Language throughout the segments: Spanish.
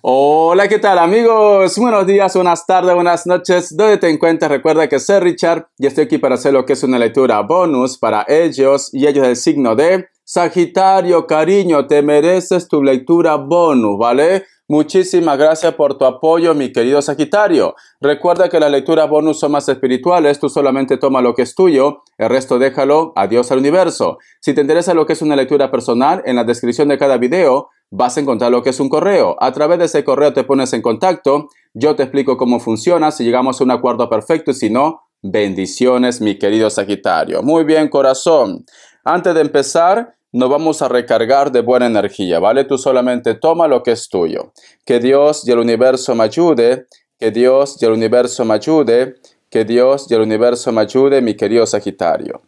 Hola, ¿qué tal amigos? Buenos días, buenas tardes, buenas noches. ¿Dónde te encuentras? Recuerda que soy Richard y estoy aquí para hacer lo que es una lectura bonus para ellos y ellos del signo de Sagitario. Cariño, te mereces tu lectura bonus, ¿vale? Muchísimas gracias por tu apoyo, mi querido Sagitario. Recuerda que las lecturas bonus son más espirituales, tú solamente toma lo que es tuyo, el resto déjalo a Dios al universo. Si te interesa lo que es una lectura personal, en la descripción de cada video vas a encontrar lo que es un correo. A través de ese correo te pones en contacto, yo te explico cómo funciona, si llegamos a un acuerdo perfecto y si no, bendiciones, mi querido Sagitario. Muy bien, corazón. Antes de empezar, nos vamos a recargar de buena energía, ¿vale? Tú solamente toma lo que es tuyo. Que Dios y el universo me ayude, que Dios y el universo me ayude, que Dios y el universo me ayude, mi querido Sagitario.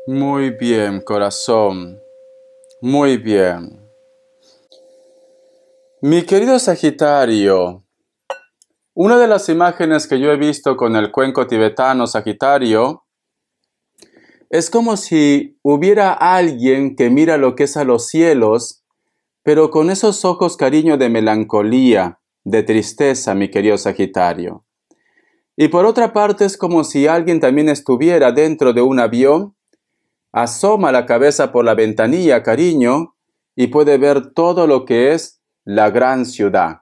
Muy bien, corazón. Muy bien. Mi querido Sagitario, una de las imágenes que yo he visto con el cuenco tibetano Sagitario es como si hubiera alguien que mira lo que es a los cielos, pero con esos ojos, cariño, de melancolía, de tristeza, mi querido Sagitario. Y por otra parte es como si alguien también estuviera dentro de un avión, asoma la cabeza por la ventanilla, cariño, y puede ver todo lo que es la gran ciudad.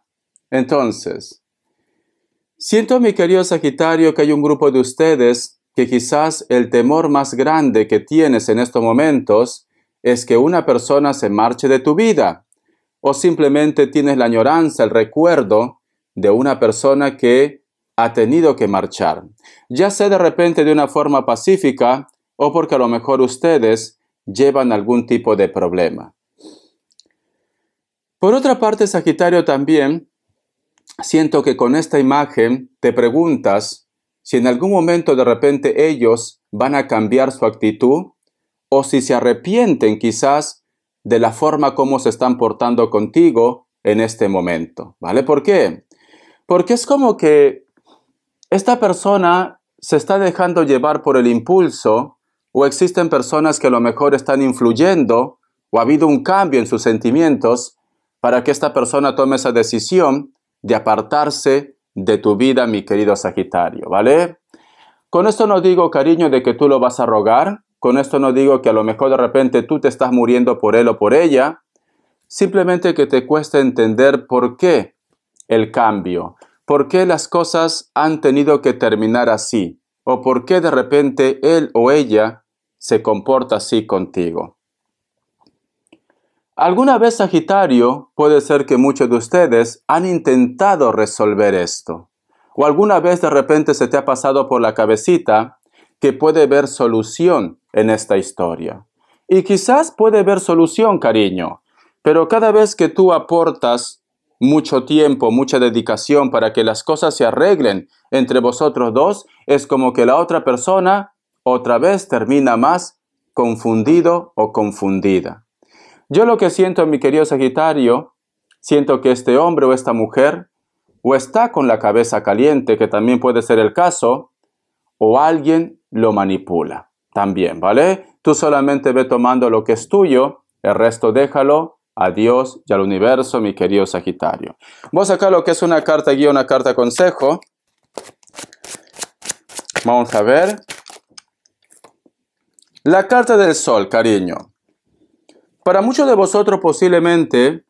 Entonces, siento, mi querido Sagitario, que hay un grupo de ustedes que quizás el temor más grande que tienes en estos momentos es que una persona se marche de tu vida, o simplemente tienes la añoranza, el recuerdo de una persona que ha tenido que marchar, ya sea de repente de una forma pacífica o porque a lo mejor ustedes llevan algún tipo de problema. Por otra parte, Sagitario, también siento que con esta imagen te preguntas si en algún momento de repente ellos van a cambiar su actitud o si se arrepienten quizás de la forma como se están portando contigo en este momento, ¿vale? ¿Por qué? Porque es como que esta persona se está dejando llevar por el impulso o existen personas que a lo mejor están influyendo o ha habido un cambio en sus sentimientos para que esta persona tome esa decisión de apartarse de tu vida, mi querido Sagitario, ¿vale? Con esto no digo, cariño, de que tú lo vas a rogar, con esto no digo que a lo mejor de repente tú te estás muriendo por él o por ella, simplemente que te cuesta entender por qué el cambio, por qué las cosas han tenido que terminar así, o por qué de repente él o ella se comporta así contigo. Alguna vez, Sagitario, puede ser que muchos de ustedes han intentado resolver esto. O alguna vez de repente se te ha pasado por la cabecita que puede haber solución en esta historia. Y quizás puede haber solución, cariño, pero cada vez que tú aportas mucho tiempo, mucha dedicación para que las cosas se arreglen entre vosotros dos, es como que la otra persona otra vez termina más confundido o confundida. Yo lo que siento, mi querido Sagitario, siento que este hombre o esta mujer o está con la cabeza caliente, que también puede ser el caso, o alguien lo manipula también, ¿vale? Tú solamente ve tomando lo que es tuyo, el resto déjalo a Dios y al universo, mi querido Sagitario. Voy a sacar lo que es una carta guía, una carta consejo. Vamos a ver. La carta del sol, cariño. Para muchos de vosotros posiblemente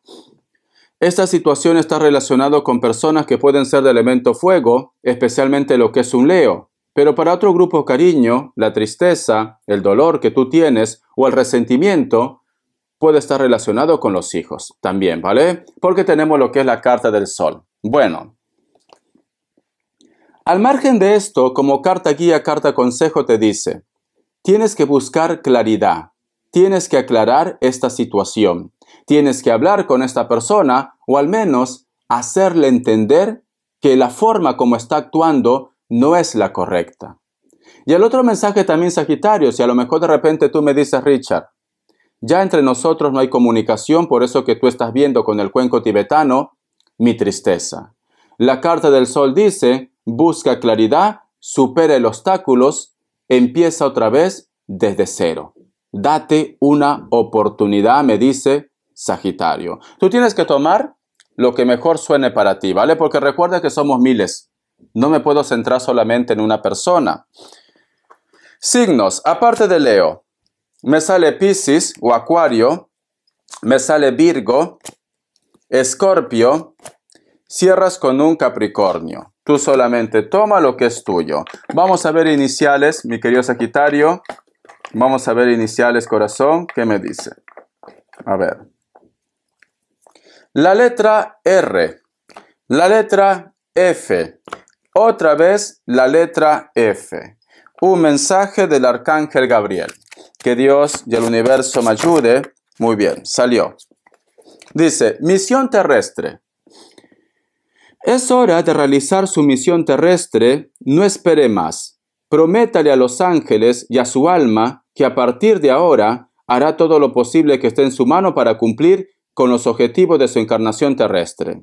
Esta situación está relacionada con personas que pueden ser de elemento fuego, especialmente lo que es un Leo. Pero para otro grupo, cariño, la tristeza, el dolor que tú tienes o el resentimiento puede estar relacionado con los hijos también, ¿vale? Porque tenemos lo que es la carta del Sol. Bueno, al margen de esto, como carta guía, carta consejo te dice, tienes que buscar claridad, tienes que aclarar esta situación, tienes que hablar con esta persona o al menos hacerle entender que la forma como está actuando no es la correcta. Y el otro mensaje también, Sagitario, si a lo mejor de repente tú me dices, Richard, ya entre nosotros no hay comunicación, por eso que tú estás viendo con el cuenco tibetano mi tristeza. La carta del Sol dice, busca claridad, supera los obstáculos, empieza otra vez desde cero. Date una oportunidad, me dice Sagitario. Tú tienes que tomar lo que mejor suene para ti, ¿vale? Porque recuerda que somos miles. No me puedo centrar solamente en una persona. Signos, aparte de Leo. Me sale Piscis o Acuario, me sale Virgo, Escorpio, cierras con un Capricornio. Tú solamente toma lo que es tuyo. Vamos a ver iniciales, mi querido Sagitario. Vamos a ver iniciales, corazón. ¿Qué me dice? A ver. La letra R, la letra F, otra vez la letra F. Un mensaje del Arcángel Gabriel. Que Dios y el universo me ayude. Muy bien, salió. Dice, misión terrestre. Es hora de realizar su misión terrestre, no espere más. Prométale a los ángeles y a su alma que a partir de ahora hará todo lo posible que esté en su mano para cumplir con los objetivos de su encarnación terrestre.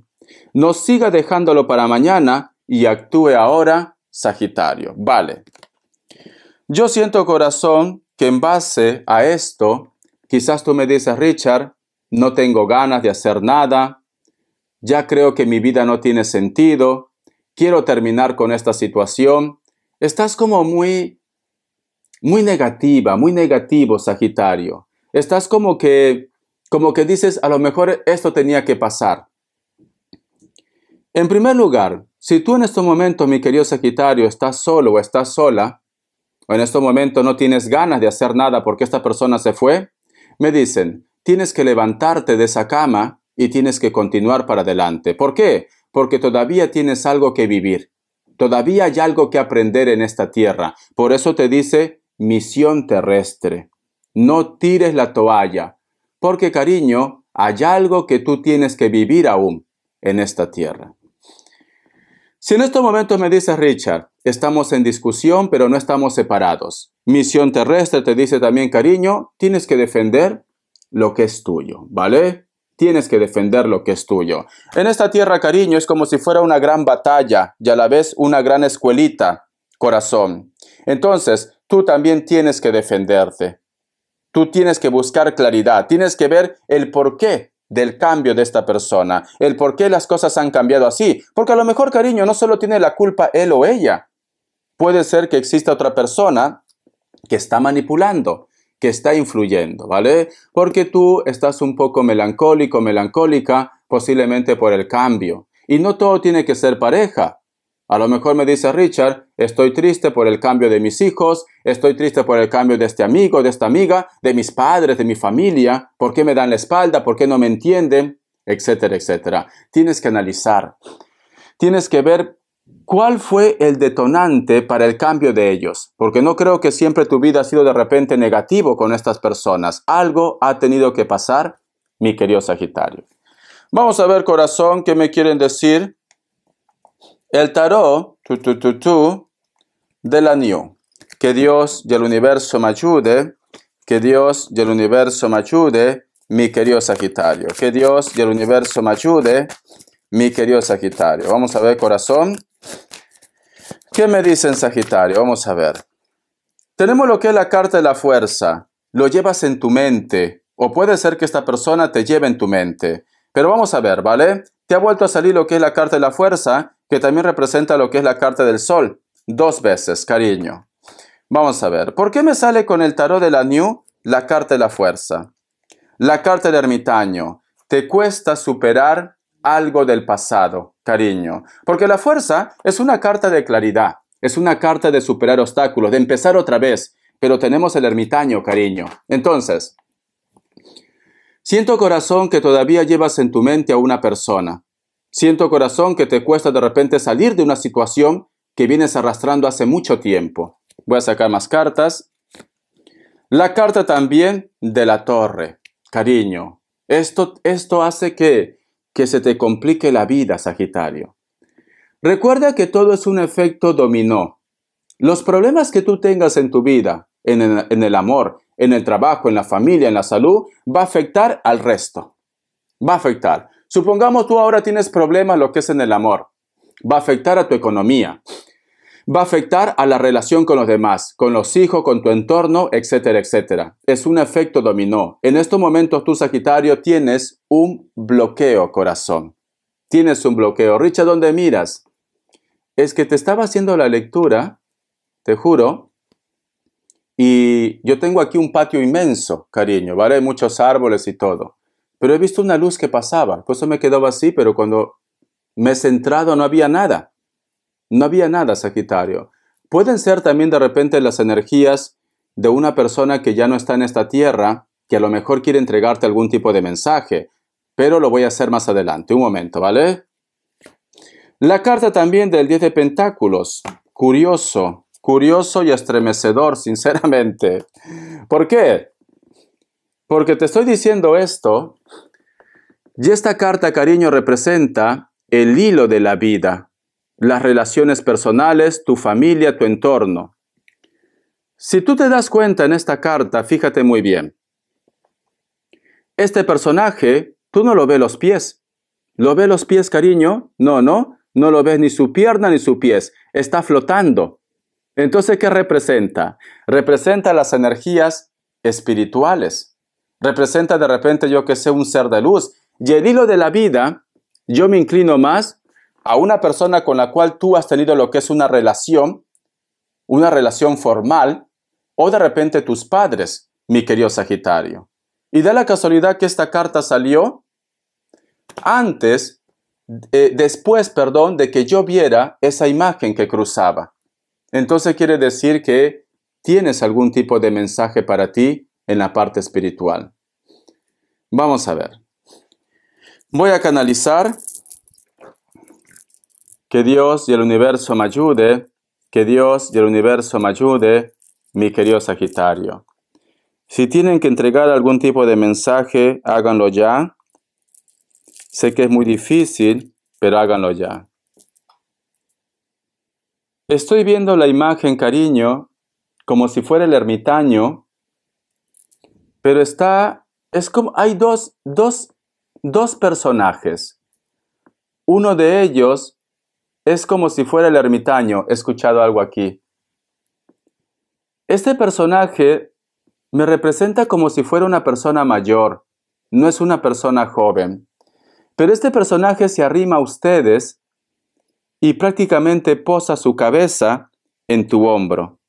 No siga dejándolo para mañana y actúe ahora, Sagitario. Vale. Yo siento, corazón, que en base a esto, quizás tú me dices, Richard, no tengo ganas de hacer nada, ya creo que mi vida no tiene sentido, quiero terminar con esta situación. Estás como muy negativa, muy negativo, Sagitario. Estás como que dices, a lo mejor esto tenía que pasar. En primer lugar, si tú en este momento, mi querido Sagitario, estás solo o estás sola, o en este momento no tienes ganas de hacer nada porque esta persona se fue, me dicen, tienes que levantarte de esa cama y tienes que continuar para adelante. ¿Por qué? Porque todavía tienes algo que vivir. Todavía hay algo que aprender en esta tierra. Por eso te dice misión terrestre. No tires la toalla. Porque, cariño, hay algo que tú tienes que vivir aún en esta tierra. Si en estos momentos me dices, Richard, estamos en discusión, pero no estamos separados. Misión terrestre te dice también, cariño, tienes que defender lo que es tuyo, ¿vale? Tienes que defender lo que es tuyo. En esta tierra, cariño, es como si fuera una gran batalla y a la vez una gran escuelita, corazón. Entonces, tú también tienes que defenderte. Tú tienes que buscar claridad, tienes que ver el porqué del cambio de esta persona, el por qué las cosas han cambiado así. Porque a lo mejor, cariño, no solo tiene la culpa él o ella. Puede ser que exista otra persona que está manipulando, que está influyendo, ¿vale? Porque tú estás un poco melancólico, melancólica, posiblemente por el cambio. Y no todo tiene que ser pareja. A lo mejor me dice Richard, estoy triste por el cambio de mis hijos, estoy triste por el cambio de este amigo, de esta amiga, de mis padres, de mi familia, ¿por qué me dan la espalda? ¿Por qué no me entienden? Etcétera, etcétera. Tienes que analizar, tienes que ver cuál fue el detonante para el cambio de ellos, porque no creo que siempre tu vida ha sido de repente negativo con estas personas. Algo ha tenido que pasar, mi querido Sagitario. Vamos a ver, corazón, qué me quieren decir. El tarot de la New. Que Dios y el universo me ayude. Que Dios y el universo me ayude, mi querido Sagitario. Que Dios y el universo me ayude, mi querido Sagitario. Vamos a ver, corazón. ¿Qué me dicen, Sagitario? Vamos a ver. Tenemos lo que es la carta de la fuerza. Lo llevas en tu mente. O puede ser que esta persona te lleve en tu mente. Pero vamos a ver, ¿vale? Te ha vuelto a salir lo que es la carta de la fuerza, que también representa lo que es la carta del sol. 2 veces, cariño. Vamos a ver. ¿Por qué me sale con el tarot de la New la carta de la fuerza? La carta del ermitaño. Te cuesta superar algo del pasado, cariño. Porque la fuerza es una carta de claridad, es una carta de superar obstáculos, de empezar otra vez. Pero tenemos el ermitaño, cariño. Entonces, siento corazón que todavía llevas en tu mente a una persona. Siento corazón que te cuesta de repente salir de una situación que vienes arrastrando hace mucho tiempo. Voy a sacar más cartas. La carta también de la torre, cariño. Esto hace que se te complique la vida, Sagitario. Recuerda que todo es un efecto dominó. Los problemas que tú tengas en tu vida, en el amor, en el trabajo, en la familia, en la salud, va a afectar al resto. Va a afectar. Supongamos tú ahora tienes problemas lo que es en el amor. Va a afectar a tu economía. Va a afectar a la relación con los demás, con los hijos, con tu entorno, etcétera, etcétera. Es un efecto dominó. En estos momentos tú, Sagitario, tienes un bloqueo, corazón. Tienes un bloqueo. Richard, ¿dónde miras? Es que te estaba haciendo la lectura, te juro, y yo tengo aquí un patio inmenso, cariño, ¿vale? Hay muchos árboles y todo. Pero he visto una luz que pasaba, por eso me quedaba así, pero cuando me he centrado no había nada. No había nada, Sagitario. Pueden ser también de repente las energías de una persona que ya no está en esta tierra, que a lo mejor quiere entregarte algún tipo de mensaje, pero lo voy a hacer más adelante. Un momento, ¿vale? La carta también del 10 de Pentáculos. Curioso, curioso y estremecedor, sinceramente. ¿Por qué? Porque te estoy diciendo esto, y esta carta, cariño, representa el hilo de la vida, las relaciones personales, tu familia, tu entorno. Si tú te das cuenta en esta carta, fíjate muy bien. Este personaje, tú no lo ves los pies. ¿Lo ves los pies, cariño? No lo ves ni su pierna ni su pies. Está flotando. Entonces, ¿qué representa? Representa las energías espirituales. Representa de repente, yo que sé, un ser de luz. Y el hilo de la vida, yo me inclino más a una persona con la cual tú has tenido lo que es una relación formal, o de repente tus padres, mi querido Sagitario. Y da la casualidad que esta carta salió después de que yo viera esa imagen que cruzaba. Entonces quiere decir que tienes algún tipo de mensaje para ti en la parte espiritual. Vamos a ver. Voy a canalizar. Que Dios y el universo me ayude. Que Dios y el universo me ayude, mi querido Sagitario. Si tienen que entregar algún tipo de mensaje, háganlo ya. Sé que es muy difícil, pero háganlo ya. Estoy viendo la imagen, cariño, como si fuera el ermitaño, pero es como, hay dos personajes. Uno de ellos es como si fuera el ermitaño. He escuchado algo aquí. Este personaje me representa como si fuera una persona mayor, no es una persona joven. Pero este personaje se arrima a ustedes y prácticamente posa su cabeza en tu hombro.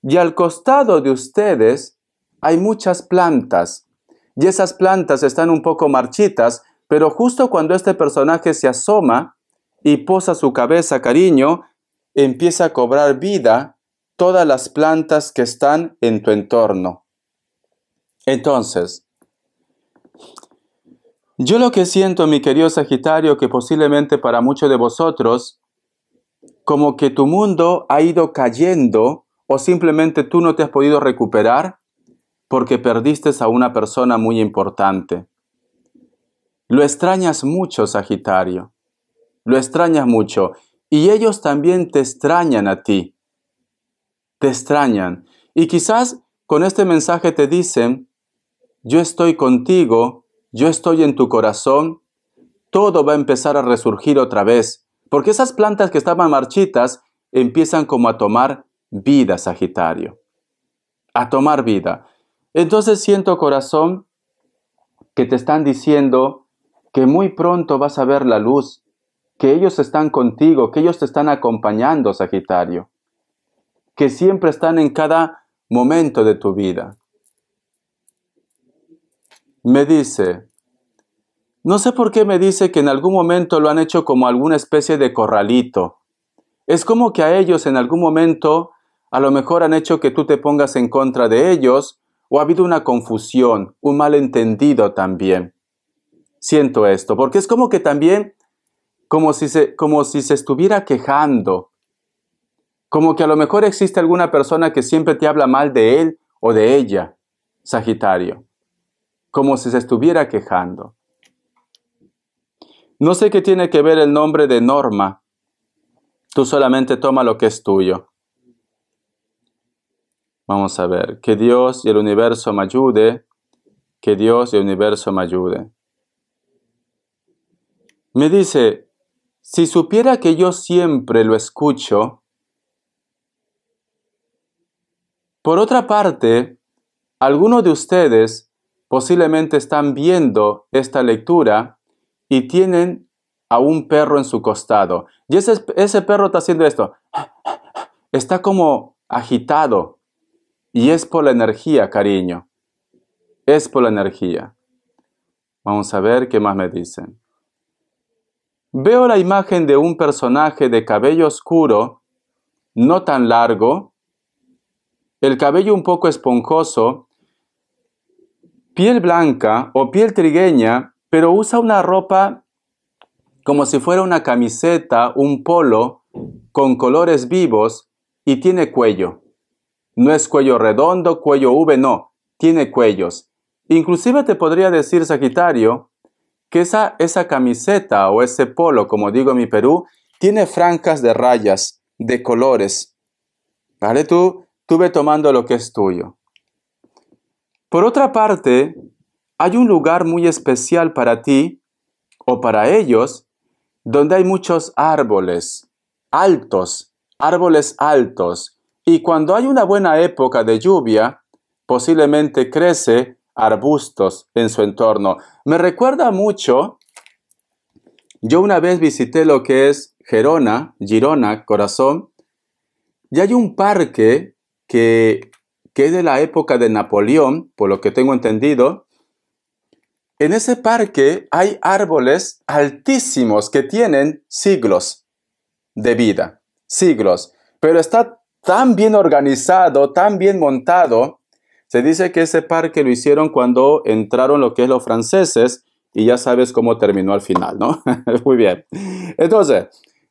Y al costado de ustedes hay muchas plantas, y esas plantas están un poco marchitas, pero justo cuando este personaje se asoma y posa su cabeza, cariño, empieza a cobrar vida todas las plantas que están en tu entorno. Entonces, yo lo que siento, mi querido Sagitario, que posiblemente para muchos de vosotros, como que tu mundo ha ido cayendo o simplemente tú no te has podido recuperar porque perdiste a una persona muy importante. Lo extrañas mucho, Sagitario. Lo extrañas mucho. Y ellos también te extrañan a ti. Te extrañan. Y quizás con este mensaje te dicen, yo estoy contigo, yo estoy en tu corazón, todo va a empezar a resurgir otra vez. Porque esas plantas que estaban marchitas empiezan como a tomar vida, Sagitario. A tomar vida. Entonces siento, corazón, que te están diciendo que muy pronto vas a ver la luz, que ellos están contigo, que ellos te están acompañando, Sagitario. Que siempre están en cada momento de tu vida. Me dice, No sé por qué me dice que en algún momento lo han hecho como alguna especie de corralito. Es como que a ellos en algún momento a lo mejor han hecho que tú te pongas en contra de ellos o ha habido una confusión, un malentendido también. Siento esto, porque es como que también, como si se estuviera quejando, como que a lo mejor existe alguna persona que siempre te habla mal de él o de ella, Sagitario, como si se estuviera quejando. No sé qué tiene que ver el nombre de Norma, tú solamente toma lo que es tuyo. Vamos a ver, que Dios y el universo me ayude, que Dios y el universo me ayude. Me dice, si supiera que yo siempre lo escucho. Por otra parte, algunos de ustedes posiblemente están viendo esta lectura y tienen a un perro en su costado. Y ese perro está haciendo esto. Está como agitado. Y es por la energía, cariño. Es por la energía. Vamos a ver qué más me dicen. Veo la imagen de un personaje de cabello oscuro, no tan largo, el cabello un poco esponjoso, piel blanca o piel trigueña, pero usa una ropa como si fuera una camiseta, un polo, con colores vivos y tiene cuello. No es cuello redondo, cuello V, no, tiene cuellos. Inclusive te podría decir, Sagitario, que esa camiseta o ese polo, como digo en mi Perú, tiene franjas de rayas, de colores. ¿Vale? Tú ve tomando lo que es tuyo. Por otra parte, hay un lugar muy especial para ti o para ellos, donde hay muchos árboles altos, y cuando hay una buena época de lluvia, posiblemente crece arbustos en su entorno. Me recuerda mucho, yo una vez visité lo que es Girona, corazón, y hay un parque que es de la época de Napoleón, por lo que tengo entendido. En ese parque hay árboles altísimos que tienen siglos de vida, siglos, pero está tan bien organizado, tan bien montado. Se dice que ese parque lo hicieron cuando entraron lo que es los franceses y ya sabes cómo terminó al final, ¿no? Muy bien. Entonces,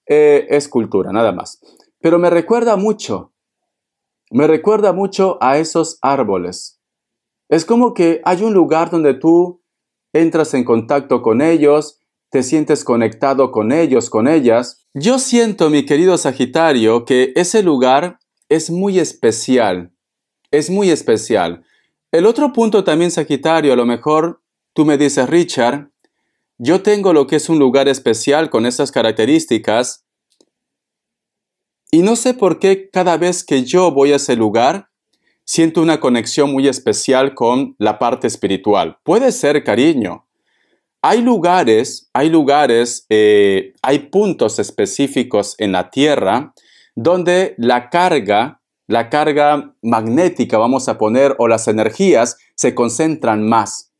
es cultura, nada más. Pero me recuerda mucho a esos árboles. Es como que hay un lugar donde tú entras en contacto con ellos, te sientes conectado con ellos, con ellas. Yo siento, mi querido Sagitario, que ese lugar es muy especial. Es muy especial. El otro punto también, Sagitario, a lo mejor tú me dices, Richard, yo tengo lo que es un lugar especial con esas características y no sé por qué cada vez que yo voy a ese lugar, siento una conexión muy especial con la parte espiritual. Puede ser, cariño. Hay puntos específicos en la Tierra donde la carga magnética, vamos a poner, o las energías se concentran más.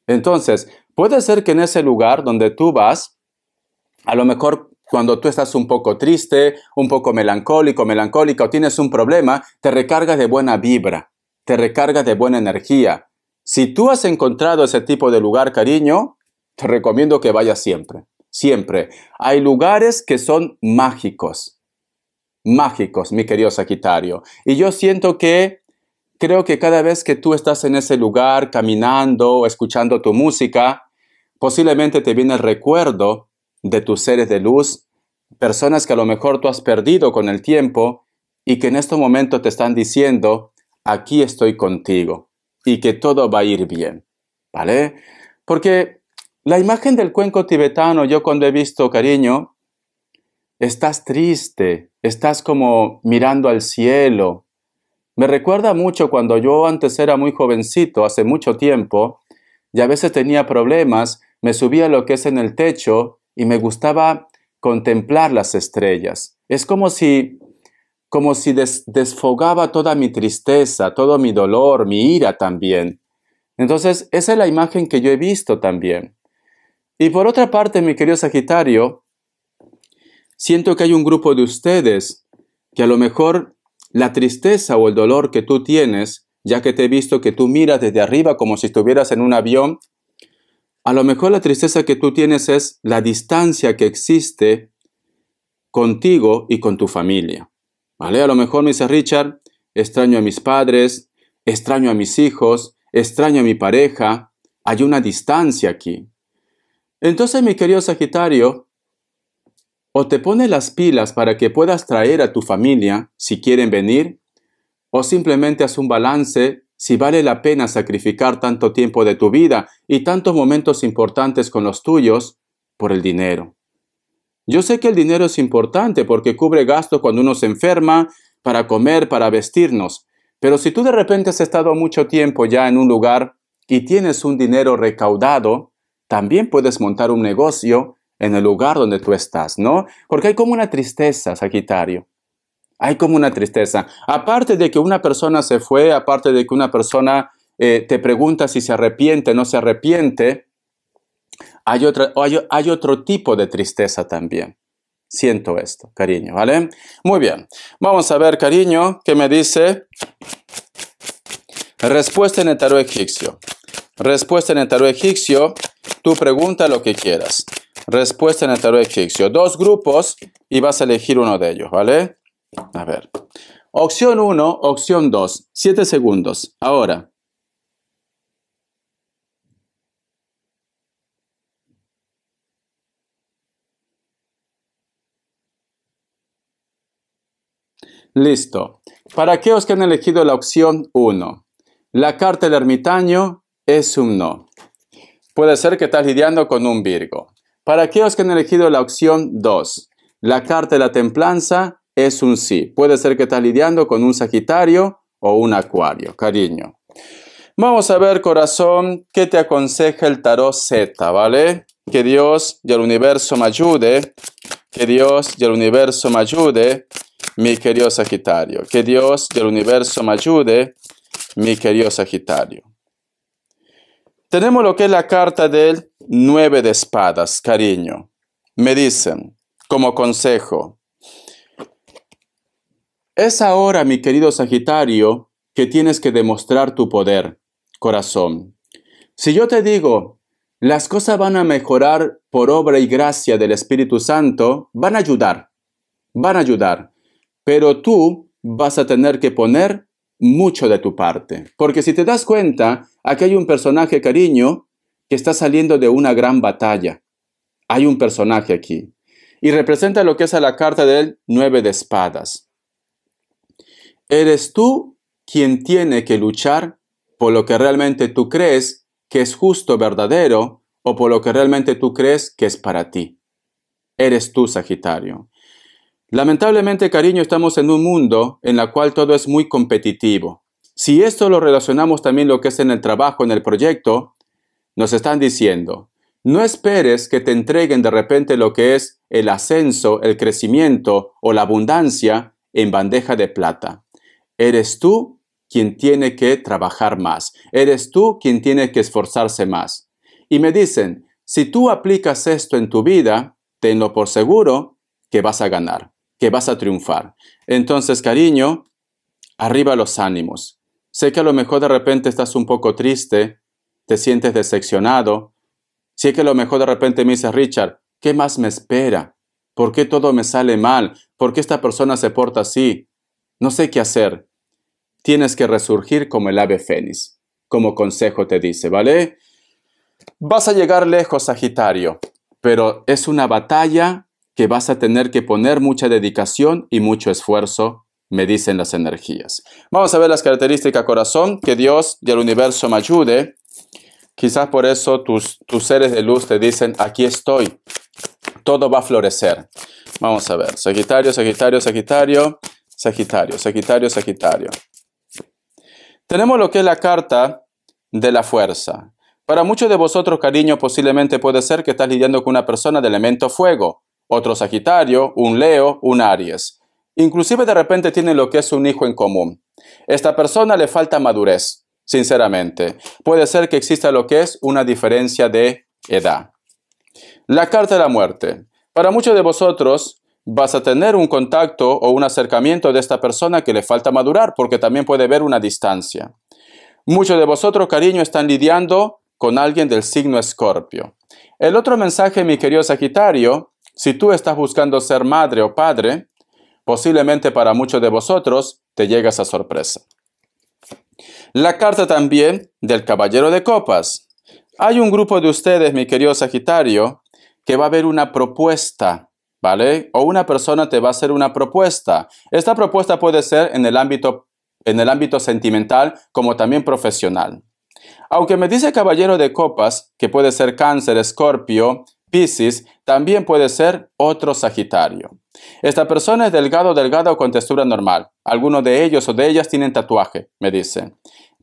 Entonces, puede ser que en ese lugar donde tú vas, a lo mejor cuando tú estás un poco triste, un poco melancólica o tienes un problema, te recargas de buena vibra, te recargas de buena energía. Si tú has encontrado ese tipo de lugar, cariño, te recomiendo que vayas siempre, siempre. Hay lugares que son mágicos, mi querido Sagitario. Y yo creo que cada vez que tú estás en ese lugar, caminando o escuchando tu música, posiblemente te viene el recuerdo de tus seres de luz, personas que a lo mejor tú has perdido con el tiempo y que en este momento te están diciendo, aquí estoy contigo y que todo va a ir bien, ¿vale? Porque la imagen del cuenco tibetano, yo cuando he visto, cariño, estás triste, estás como mirando al cielo. Me recuerda mucho cuando yo antes era muy jovencito, hace mucho tiempo, y a veces tenía problemas, me subía a lo que es en el techo y me gustaba contemplar las estrellas. Es como si desfogaba toda mi tristeza, todo mi dolor, mi ira también. Entonces, esa es la imagen que yo he visto también. Y por otra parte, mi querido Sagitario, siento que hay un grupo de ustedes que a lo mejor la tristeza o el dolor que tú tienes, ya que te he visto que tú miras desde arriba como si estuvieras en un avión, a lo mejor la tristeza que tú tienes es la distancia que existe contigo y con tu familia. ¿Vale? A lo mejor me dice Richard, extraño a mis padres, extraño a mis hijos, extraño a mi pareja, hay una distancia aquí. Entonces, mi querido Sagitario, o te pones las pilas para que puedas traer a tu familia si quieren venir, o simplemente haz un balance si vale la pena sacrificar tanto tiempo de tu vida y tantos momentos importantes con los tuyos por el dinero. Yo sé que el dinero es importante porque cubre gastos cuando uno se enferma, para comer, para vestirnos, pero si tú de repente has estado mucho tiempo ya en un lugar y tienes un dinero recaudado, también puedes montar un negocio en el lugar donde tú estás, ¿no? Porque hay como una tristeza, Sagitario. Hay como una tristeza. Aparte de que una persona se fue, aparte de que una persona te pregunta si se arrepiente o no se arrepiente, hay otro tipo de tristeza también. Siento esto, cariño, ¿vale? Muy bien. Vamos a ver, cariño, ¿qué me dice? Respuesta en el tarot egipcio. Respuesta en el tarot egipcio. Tú pregunta lo que quieras. Respuesta en el tarot egipcio. 2 grupos y vas a elegir uno de ellos, ¿vale? A ver. Opción 1, opción 2. 7 segundos. Ahora. Listo. Para aquellos que han elegido la opción 1, la carta del ermitaño es un no. Puede ser que estás lidiando con un Virgo. Para aquellos que han elegido la opción 2, la carta de la templanza es un sí. Puede ser que estás lidiando con un Sagitario o un Acuario, cariño. Vamos a ver, corazón, qué te aconseja el tarot Z, ¿vale? Que Dios y el universo me ayude. Que Dios y el universo me ayude, mi querido Sagitario. Que Dios y el universo me ayude, mi querido Sagitario. Tenemos lo que es la carta del 9 de espadas, cariño. Me dicen, como consejo, es ahora, mi querido Sagitario, que tienes que demostrar tu poder, corazón. Si yo te digo, las cosas van a mejorar por obra y gracia del Espíritu Santo, van a ayudar, pero tú vas a tener que poner mucho de tu parte. Porque si te das cuenta, aquí hay un personaje, cariño, que está saliendo de una gran batalla. Hay un personaje aquí. Y representa lo que es a la carta del 9 de espadas. Eres tú quien tiene que luchar por lo que realmente tú crees que es justo, verdadero, o por lo que realmente tú crees que es para ti. Eres tú, Sagitario. Lamentablemente, cariño, estamos en un mundo en el cual todo es muy competitivo. Si esto lo relacionamos también lo que es en el trabajo, en el proyecto, nos están diciendo, no esperes que te entreguen de repente lo que es el ascenso, el crecimiento o la abundancia en bandeja de plata. Eres tú quien tiene que trabajar más. Eres tú quien tiene que esforzarse más. Y me dicen, si tú aplicas esto en tu vida, tenlo por seguro que vas a ganar, que vas a triunfar. Entonces, cariño, arriba los ánimos. Sé que a lo mejor de repente estás un poco triste, te sientes decepcionado. Sé que a lo mejor de repente me dices, Richard, ¿qué más me espera? ¿Por qué todo me sale mal? ¿Por qué esta persona se porta así? No sé qué hacer. Tienes que resurgir como el ave fénix, como consejo te dice, ¿vale? Vas a llegar lejos, Sagitario, pero es una batalla que vas a tener que poner mucha dedicación y mucho esfuerzo, me dicen las energías. Vamos a ver las características, corazón, que Dios y el universo me ayude. Quizás por eso tus seres de luz te dicen, aquí estoy, todo va a florecer. Vamos a ver, Sagitario, Sagitario, Sagitario, Sagitario, Sagitario, Sagitario. Tenemos lo que es la carta de la fuerza. Para muchos de vosotros, cariño, posiblemente puede ser que estás lidiando con una persona de elemento fuego, otro Sagitario, un Leo, un Aries. Inclusive de repente tienen lo que es un hijo en común. Esta persona le falta madurez, sinceramente. Puede ser que exista lo que es una diferencia de edad. La carta de la muerte. Para muchos de vosotros vas a tener un contacto o un acercamiento de esta persona que le falta madurar, porque también puede haber una distancia. Muchos de vosotros, cariño, están lidiando con alguien del signo Escorpio. El otro mensaje, mi querido Sagitario, si tú estás buscando ser madre o padre, posiblemente para muchos de vosotros te llega esa sorpresa. La carta también del Caballero de Copas. Hay un grupo de ustedes, mi querido Sagitario, que va a haber una propuesta, ¿vale? O una persona te va a hacer una propuesta. Esta propuesta puede ser en el ámbito sentimental como también profesional. Aunque me dice Caballero de Copas que puede ser Cáncer, Escorpio, Piscis, también puede ser otro Sagitario. Esta persona es delgado o con textura normal. Algunos de ellos o de ellas tienen tatuaje, me dice.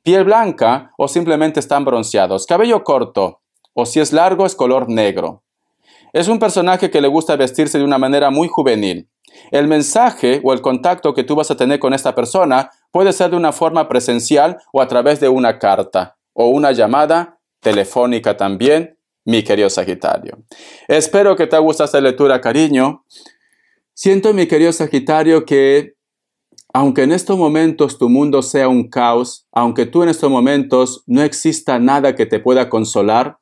Piel blanca o simplemente están bronceados. Cabello corto o si es largo es color negro. Es un personaje que le gusta vestirse de una manera muy juvenil. El mensaje o el contacto que tú vas a tener con esta persona puede ser de una forma presencial o a través de una carta o una llamada telefónica también, mi querido Sagitario. Espero que te guste esta lectura, cariño. Siento, mi querido Sagitario, que aunque en estos momentos tu mundo sea un caos, aunque tú en estos momentos no exista nada que te pueda consolar,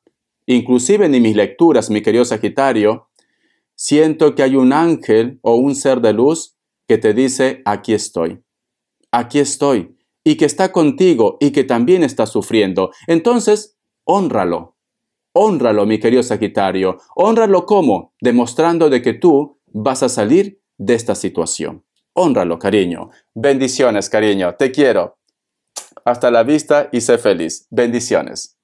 inclusive ni mis lecturas, mi querido Sagitario, siento que hay un ángel o un ser de luz que te dice, aquí estoy, y que está contigo y que también está sufriendo. Entonces, hónralo, mi querido Sagitario. Hónralo ¿cómo? Demostrando de que tú vas a salir de esta situación. Hónralo, cariño. Bendiciones, cariño. Te quiero. Hasta la vista y sé feliz. Bendiciones.